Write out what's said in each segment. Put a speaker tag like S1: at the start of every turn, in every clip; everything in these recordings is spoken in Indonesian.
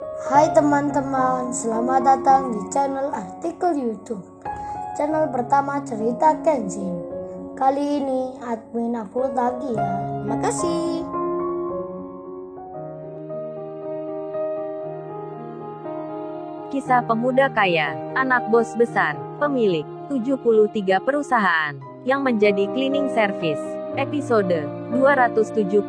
S1: Hai teman-teman, selamat datang di channel artikel YouTube. Channel pertama cerita Kenshin. Kali ini admin upload lagi ya. Makasih.
S2: Kisah pemuda kaya, anak bos besar, pemilik 73 perusahaan, yang menjadi cleaning service. Episode 278.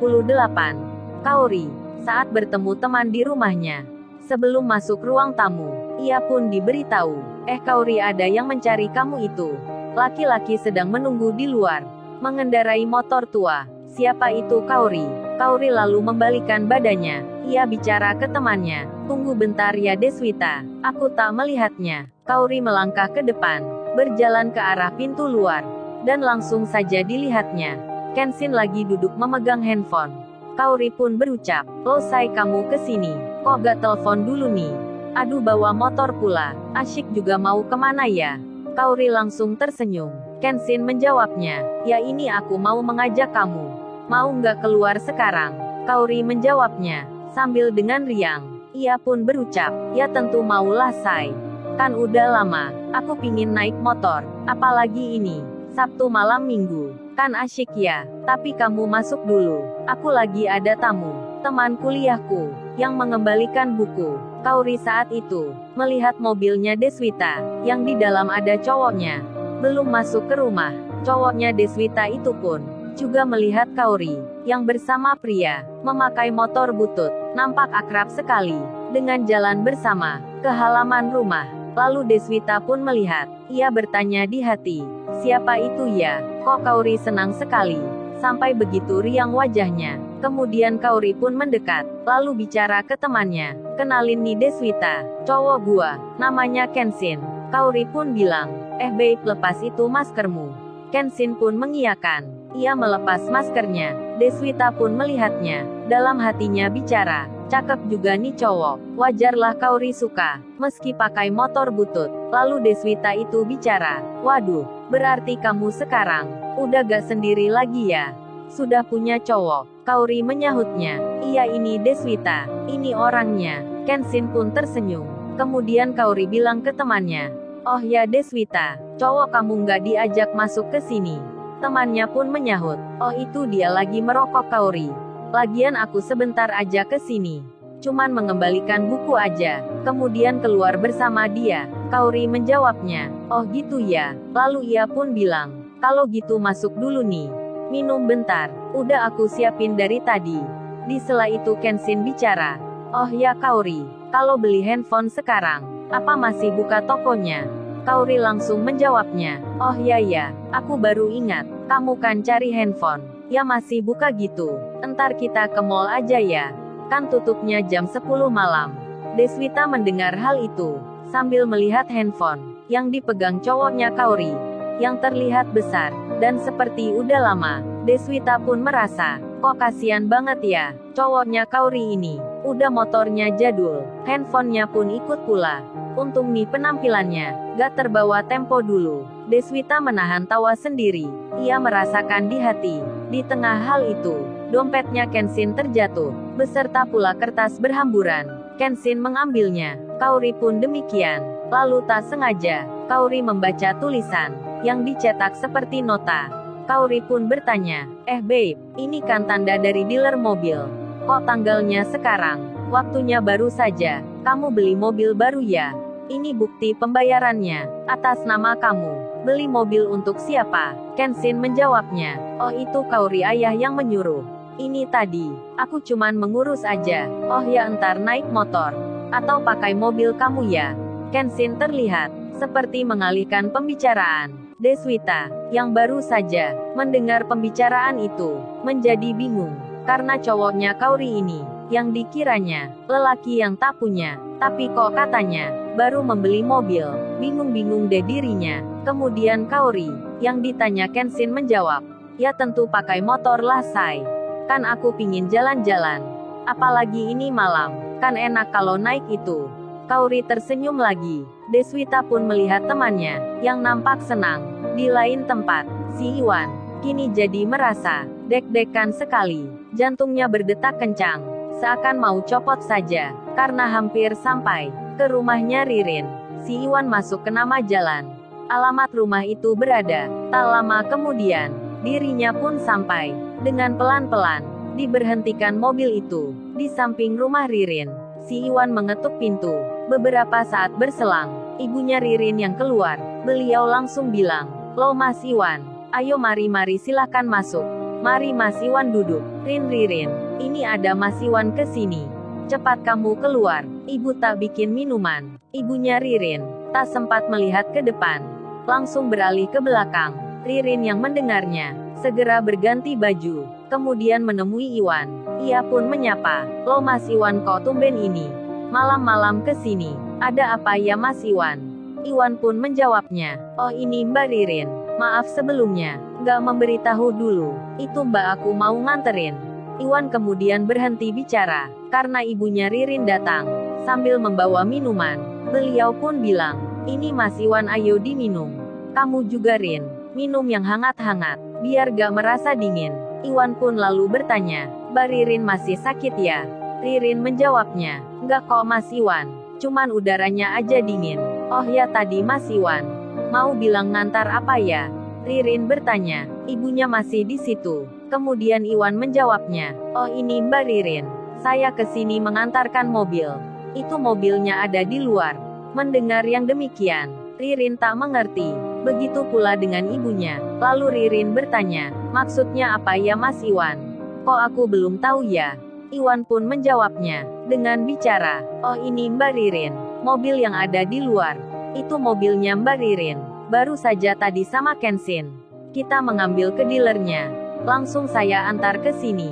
S2: Kaori, saat bertemu teman di rumahnya. Sebelum masuk ruang tamu, ia pun diberitahu, Kaori, ada yang mencari kamu itu. Laki-laki sedang menunggu di luar, mengendarai motor tua. Siapa itu Kaori? Kaori lalu membalikan badannya. Ia bicara ke temannya, tunggu bentar ya Deswita, aku tak melihatnya. Kaori melangkah ke depan, berjalan ke arah pintu luar, dan langsung saja dilihatnya. Kenshin lagi duduk memegang handphone. Kaori pun berucap, "Losai, kamu kesini, kok gak telepon dulu nih? Aduh, bawa motor pula, asyik juga, mau kemana ya?" Kaori langsung tersenyum. Kenshin menjawabnya, "Ya ini aku mau mengajak kamu. Mau nggak keluar sekarang?" Kaori menjawabnya, sambil dengan riang. Ia pun berucap, "Ya tentu maulah Sai. Kan udah lama, aku pingin naik motor, apalagi ini, Sabtu malam minggu. Kan asyik ya, tapi kamu masuk dulu. Aku lagi ada tamu, teman kuliahku, yang mengembalikan buku." Kaori saat itu melihat mobilnya Deswita, yang di dalam ada cowoknya. Belum masuk ke rumah, cowoknya Deswita itu pun juga melihat Kaori, yang bersama pria memakai motor butut. Nampak akrab sekali, dengan jalan bersama ke halaman rumah. Lalu Deswita pun melihat, ia bertanya di hati, siapa itu ya? Kok Kaori senang sekali, sampai begitu riang wajahnya. Kemudian Kaori pun mendekat, lalu bicara ke temannya, "Kenalin nih Deswita, cowok gua, namanya Kenshin." Kaori pun bilang, "Babe, lepas itu maskermu." Kenshin pun mengiyakan. Ia melepas maskernya. Deswita pun melihatnya. Dalam hatinya bicara, "Cakep juga nih cowok. Wajarlah Kaori suka, meski pakai motor butut." Lalu Deswita itu bicara, "Waduh, berarti kamu sekarang udah gak sendiri lagi ya? Sudah punya cowok?" Kaori menyahutnya, "Iya, ini Deswita, ini orangnya." Kenshin pun tersenyum. Kemudian Kaori bilang ke temannya, "Oh ya Deswita, cowok kamu nggak diajak masuk ke sini?" Temannya pun menyahut, "Oh itu dia lagi merokok Kaori. Lagian aku sebentar aja ke sini, cuman mengembalikan buku aja, kemudian keluar bersama dia." Kaori menjawabnya, "Oh gitu ya." Lalu ia pun bilang, "Kalau gitu masuk dulu nih. Minum bentar, udah aku siapin dari tadi." Di sela itu Kenshin bicara, "Oh ya Kaori, kalau beli handphone sekarang, apa masih buka tokonya?" Kaori langsung menjawabnya, "Oh ya ya, aku baru ingat, kamu kan cari handphone. Ya masih buka gitu. Entar kita ke mall aja ya. Kan tutupnya jam 10 malam." Deswita mendengar hal itu, sambil melihat handphone yang dipegang cowoknya Kaori, yang terlihat besar, dan seperti udah lama. Deswita pun merasa, kok kasihan banget ya, cowoknya Kaori ini. Udah motornya jadul, handphonenya pun ikut pula. Untung nih penampilannya gak terbawa tempo dulu. Deswita menahan tawa sendiri. Ia merasakan di hati. Di tengah hal itu, dompetnya Kenshin terjatuh, beserta pula kertas berhamburan. Kenshin mengambilnya. Kaori pun demikian. Lalu tak sengaja, Kaori membaca tulisan yang dicetak seperti nota. Kaori pun bertanya, Babe, ini kan tanda dari dealer mobil. Kok tanggalnya sekarang? Waktunya baru saja. Kamu beli mobil baru ya? Ini bukti pembayarannya, atas nama kamu. Beli mobil untuk siapa?" Kenshin menjawabnya, "Oh itu Kaori, ayah yang menyuruh. Ini tadi, aku cuman mengurus aja." "Oh ya, entar naik motor, atau pakai mobil kamu ya?" Kenshin terlihat seperti mengalihkan pembicaraan. Deswita, yang baru saja mendengar pembicaraan itu, menjadi bingung, karena cowoknya Kaori ini, yang dikiranya lelaki yang tak punya, tapi kok katanya baru membeli mobil. Bingung-bingung deh dirinya. Kemudian Kaori, yang ditanya Kenshin menjawab, "Ya tentu pakai motor lah Sai. Kan aku pingin jalan-jalan. Apalagi ini malam, kan enak kalau naik itu." Kaori tersenyum lagi. Deswita pun melihat temannya, yang nampak senang. Di lain tempat, si Iwan, kini jadi merasa deg-degan sekali. Jantungnya berdetak kencang, seakan mau copot saja. Karena hampir sampai ke rumahnya Ririn, si Iwan masuk ke nama jalan. Alamat rumah itu berada. Tak lama kemudian, dirinya pun sampai. Dengan pelan-pelan, diberhentikan mobil itu di samping rumah Ririn. Si Iwan mengetuk pintu. Beberapa saat berselang, ibunya Ririn yang keluar. Beliau langsung bilang, "Loh Mas Iwan, ayo mari silahkan masuk. Mari Mas Iwan duduk." Ririn, ini ada Mas Iwan kesini. Cepat kamu keluar, ibu tak bikin minuman." Ibunya Ririn tak sempat melihat ke depan, langsung beralih ke belakang. Ririn yang mendengarnya, segera berganti baju, kemudian menemui Iwan. Ia pun menyapa, "Loh Mas Iwan, kok tumben ini? Malam-malam kesini, ada apa ya Mas Iwan?" Iwan pun menjawabnya, "Oh ini Mbak Ririn, maaf sebelumnya, nggak memberitahu dulu, itu Mbak aku mau nganterin." Iwan kemudian berhenti bicara, karena ibunya Ririn datang, sambil membawa minuman. Beliau pun bilang, "Ini Mas Iwan, ayo diminum. Kamu juga Rin, minum yang hangat-hangat, biar gak merasa dingin." Iwan pun lalu bertanya, "Mbak Ririn masih sakit ya?" Ririn menjawabnya, "Nggak kok Mas Iwan, cuman udaranya aja dingin." "Oh ya tadi Mas Iwan, mau bilang ngantar apa ya?" Ririn bertanya. Ibunya masih di situ. Kemudian Iwan menjawabnya, "Oh ini Mbak Ririn, saya kesini mengantarkan mobil. Itu mobilnya ada di luar." Mendengar yang demikian, Ririn tak mengerti. Begitu pula dengan ibunya. Lalu Ririn bertanya, "Maksudnya apa ya Mas Iwan? Kok aku belum tahu ya?" Iwan pun menjawabnya, dengan bicara, "Oh ini Mbak Ririn, mobil yang ada di luar. Itu mobilnya Mbak Ririn. Baru saja tadi sama Kensin. Kita mengambil ke dealernya. Langsung saya antar ke sini."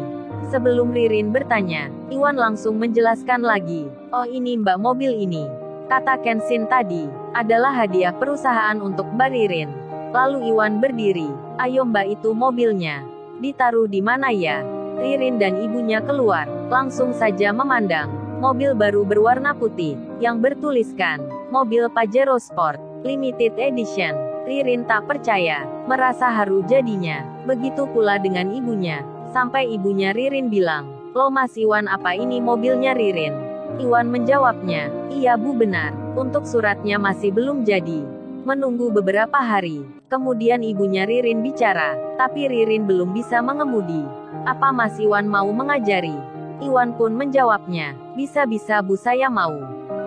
S2: Sebelum Ririn bertanya, Iwan langsung menjelaskan lagi, "Oh ini Mbak, mobil ini, kata Kensin tadi, adalah hadiah perusahaan untuk Mbak Ririn." Lalu Iwan berdiri, "Ayo Mbak, itu mobilnya. Ditaruh di mana ya?" Ririn dan ibunya keluar, langsung saja memandang mobil baru berwarna putih, yang bertuliskan, "Mobil Pajero Sport Limited Edition." Ririn tak percaya, merasa haru jadinya. Begitu pula dengan ibunya, sampai ibunya Ririn bilang, "Loh Mas Iwan, apa ini mobilnya Ririn?" Iwan menjawabnya, "Iya Bu, benar. Untuk suratnya masih belum jadi. Menunggu beberapa hari." Kemudian ibunya Ririn bicara, "Tapi Ririn belum bisa mengemudi. Apa Mas Iwan mau mengajari?" Iwan pun menjawabnya, "Bisa-bisa Bu, saya mau."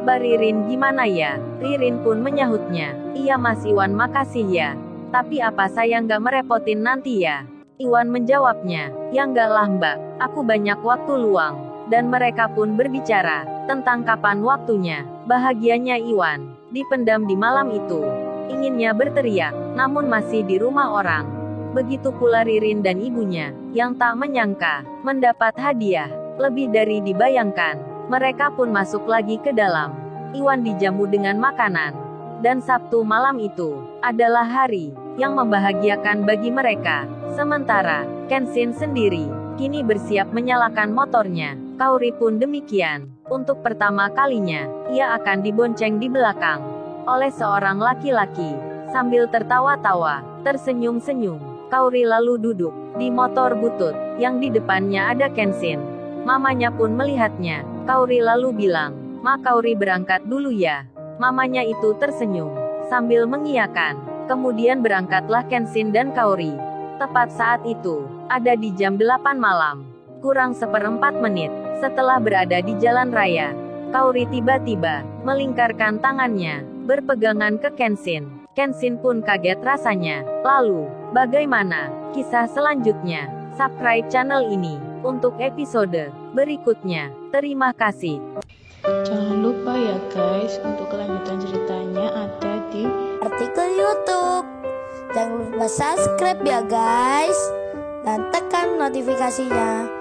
S2: "Mbak Ririn gimana ya?" Ririn pun menyahutnya, "Iya Mas Iwan, makasih ya. Tapi apa saya nggak merepotin nanti ya?" Iwan menjawabnya, "Ya nggak lah Mbak, aku banyak waktu luang." Dan mereka pun berbicara tentang kapan waktunya. Bahagianya Iwan dipendam di malam itu. Inginnya berteriak, namun masih di rumah orang. Begitu pula Ririn dan ibunya, yang tak menyangka mendapat hadiah lebih dari dibayangkan. Mereka pun masuk lagi ke dalam. Iwan dijamu dengan makanan. Dan Sabtu malam itu adalah hari yang membahagiakan bagi mereka. Sementara Kensin sendiri kini bersiap menyalakan motornya. Kauri pun demikian. Untuk pertama kalinya, ia akan dibonceng di belakang oleh seorang laki-laki. Sambil tertawa-tawa, tersenyum-senyum, Kauri lalu duduk di motor butut yang di depannya ada Kensin. Mamanya pun melihatnya. Kauri lalu bilang, "Ma, Kauri berangkat dulu ya." Mamanya itu tersenyum sambil mengiyakan. Kemudian berangkatlah Kensin dan Kauri. Tepat saat itu, ada di jam 8 malam. Kurang seperempat menit setelah berada di jalan raya, Kauri tiba-tiba melingkarkan tangannya, berpegangan ke Kensin. Kensin pun kaget rasanya. Lalu, bagaimana kisah selanjutnya? Subscribe channel ini untuk episode berikutnya. Terima kasih.
S3: Jangan lupa ya guys, untuk kelanjutan ceritanya ada di
S1: Artikel YouTube. Jangan lupa subscribe ya guys, dan tekan notifikasinya